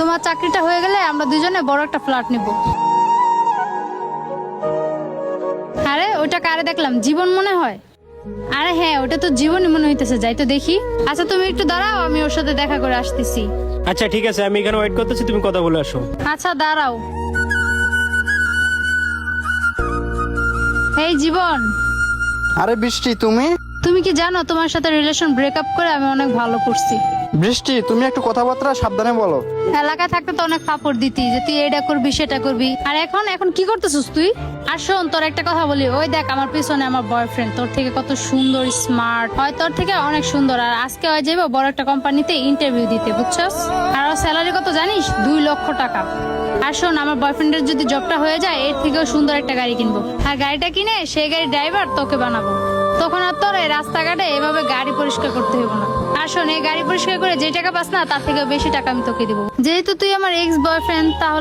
তোমার চাকরিটা হয়ে গেলে আমরা দুজনে বড় একটা ফ্ল্যাট নিব। আরে ওটা কারে দেখলাম, জীবন মনে হয়? আরে হ্যাঁ, ওটা তো জীবনই মনে হইতেছে, যাই তো দেখি। আচ্ছা তুমি একটু দাঁড়াও, আমি ওর সাথে দেখা করে আসতেছি। আচ্ছা ঠিক আছে, আমি এখানে ওয়েট করতেছি, তুমি কথা বলে আসো। আচ্ছা দাঁড়াও। এই জীবন, আরে বৃষ্টি, তুমি? তুমি কি জানো তোমার সাথে রিলেশন ব্রেকআপ করে আমি অনেক ভালো করছি। বৃষ্টি, তুমি একটু কথাবার্তা সাবধানে বলো। এলাকায় থাকতে তো অনেক ফাপড় দিতি যে তুই এটা করবি সেটা করবি, আর এখন কি করতেছিস তুই? আর শোন, তোর একটা কথা বলি, ওই দেখ আমার পিছনে আমার বয়ফ্রেন্ড, তোর থেকে কত সুন্দর, স্মার্ট, হয় তোর থেকে অনেক সুন্দর। আর আজকে হয় যাইবো বড় একটা কোম্পানিতে ইন্টারভিউ দিতে, বুঝছস? আর ওর স্যালারি কত জানিস? 2 লক্ষ টাকা। আর শোন, আমার বয়ফ্রেন্ডের যদি জবটা হয়ে যায়, এর থেকেও সুন্দর একটা গাড়ি কিনবো, আর গাড়িটা কিনে সেই গাড়ির ড্রাইভার তোকে বানাবো। তখন আর তোর এই রাস্তাঘাটে এভাবে গাড়ি পরিষ্কার করতে হবে না। আর শোন, এই গাড়ি পরিষ্কার করে যে টাকা পাস না, তার থেকে বেশি টাকা আমি তোকে দিব। যেহেতু তুই আমার এক্স বয়ফ্রেন্ড, তাহলে